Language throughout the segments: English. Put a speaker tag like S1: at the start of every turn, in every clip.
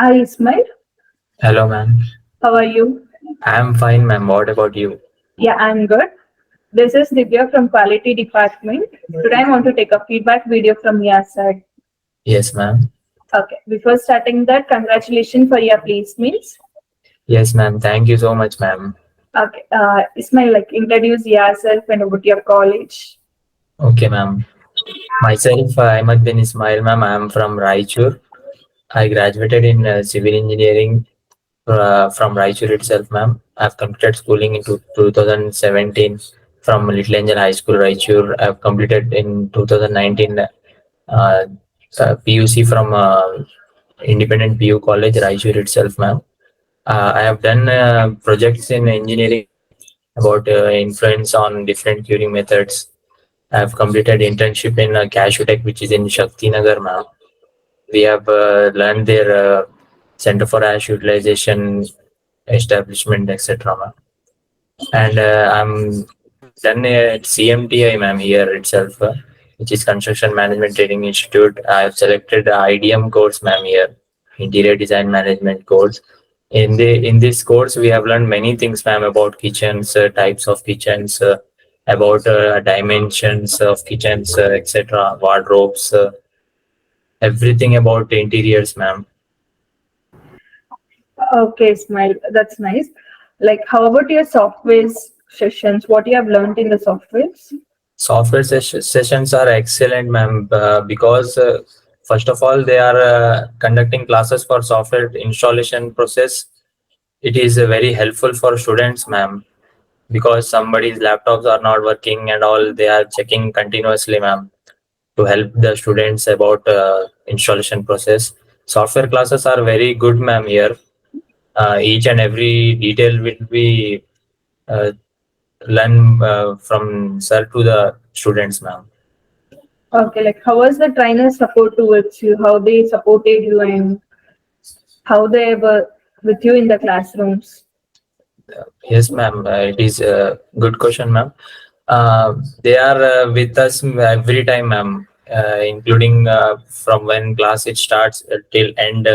S1: Hi, Ismail.
S2: Hello, ma'am.
S1: How are you?
S2: I'm fine, ma'am. What about you?
S1: Yeah, I'm good. This is Divya from Quality Department. Today I want to take a feedback video from your side.
S2: Yes, ma'am.
S1: Okay, before starting that, congratulations for your placements.
S2: Yes, ma'am. Thank you so much, ma'am.
S1: Okay, Ismail, introduce yourself and about your college.
S2: Okay, ma'am. Myself, Ahmad bin Ismail, ma'am. I'm from Raichur. I graduated in civil engineering from Raichur itself, ma'am. I've completed schooling in 2017 from Little Angel High School, Raichur. I've completed in 2019 PUC from Independent PU College, Raichur itself, ma'am. I have done projects in engineering about influence on different curing methods. I have completed internship in Cashew Tech, which is in Shakti Nagar, ma'am. We have learned their Center for Ash Utilization establishment, etc., ma'am. And I'm done at CMTI, ma'am, here itself, which is Construction Management Training Institute. I have selected IDM course, ma'am, here, Interior Design Management course. In this course, we have learned many things, ma'am, about kitchens, types of kitchens, about dimensions of kitchens, etc., wardrobes, everything about interiors, ma'am.
S1: Okay, Ismail, that's nice. How about your softwares sessions? What you have learned in the softwares?
S2: Software sessions are excellent, ma'am, because first of all, they are conducting classes for software installation process. It is very helpful for students, ma'am, because somebody's laptops are not working and all. They are checking continuously, ma'am, to help the students about installation process. Software classes are very good, ma'am, here. Each and every detail will be uh, learned from sir to the students, ma'am.
S1: Okay, how was the trainer support towards you? How they supported you and how they were with you in the classrooms?
S2: Yes, ma'am. It is a good question, ma'am. They are with us every time, ma'am, including from when class it starts till end,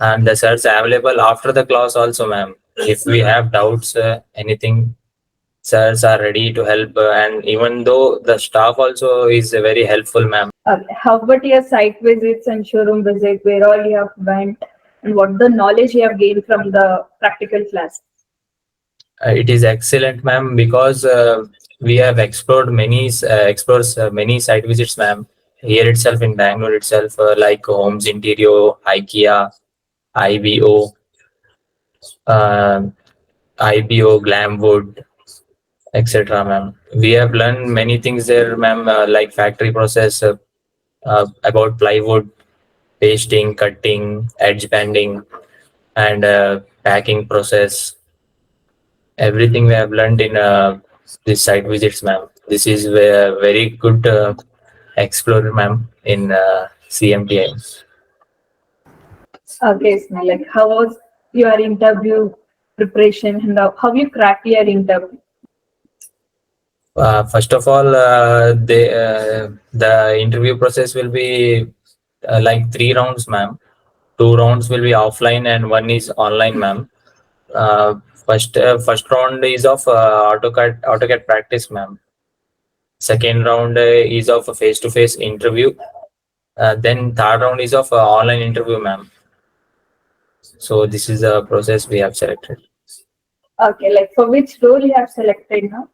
S2: and the sirs available after the class also, ma'am. If we have doubts, anything, sirs are ready to help, and even though the staff also is very helpful, ma'am.
S1: How about your site visits and showroom visit, where all you have went and what the knowledge you have gained from the practical class?
S2: It is excellent, ma'am, because we have explored explores many site visits, ma'am. Here itself in Bangalore itself, like Homes Interior, IKEA, IBO, uh, IBO, Glamwood, etc., ma'am. We have learned many things there, ma'am, like factory process, about plywood, pasting, cutting, edge banding, and packing process. Everything we have learned in this site visits, ma'am. This is very good explorer, ma'am, in CMTI.
S1: Okay, Ismail, how was your interview preparation and how you cracked your interview?
S2: First of all, the interview process will be like 3 rounds, ma'am. 2 rounds will be offline and one is online, ma'am. Uh, first round is of AutoCAD practice, ma'am. Second round is of a face-to-face interview. Then third round is of online interview, ma'am. So this is the process we have selected.
S1: Okay, for which role you have selected now?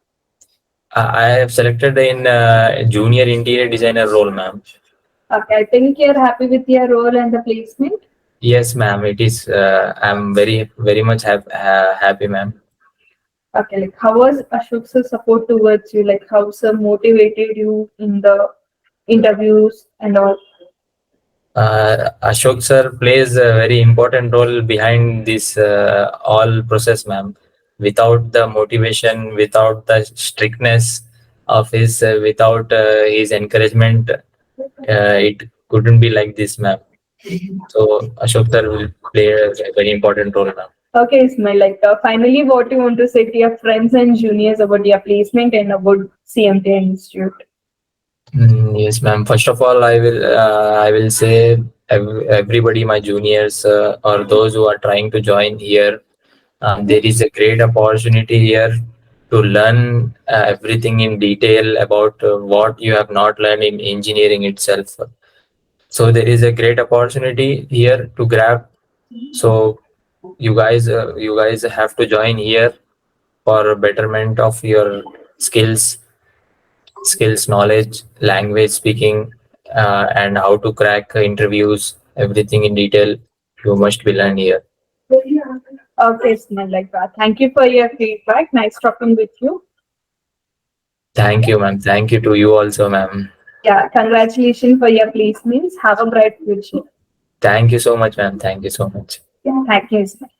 S2: I have selected in junior interior designer role, ma'am.
S1: Okay, I think you're happy with your role and the placement.
S2: Yes, ma'am. It is. I'm very much happy, ma'am.
S1: Okay, how was Ashok's support towards you? How sir motivated you in the interviews and all?
S2: Ashok sir plays a very important role behind this all process, ma'am. Without the motivation, without the strictness of his, without his encouragement, it couldn't be like this, ma'am. So Ashok sir will play a very important role, ma'am.
S1: Okay, Ismail, finally, what you want to say to your friends and juniors about your placement and about CMT Institute?
S2: Yes, ma'am. First of all, I will say everybody, my juniors or those who are trying to join here, there is a great opportunity here to learn everything in detail about what you have not learned in engineering itself. So there is a great opportunity here to grab. So you guys have to join here for betterment of your skills, knowledge, language speaking, and how to crack interviews. Everything in detail you must be learned here.
S1: Okay, Snell, like that. Thank you for your feedback. Nice talking with you.
S2: Thank you, ma'am. Thank you to you also, ma'am.
S1: Yeah, congratulations for your placements. Have a bright future.
S2: Thank you so much, ma'am. Thank you so much.
S1: Yeah, thank you, Snell.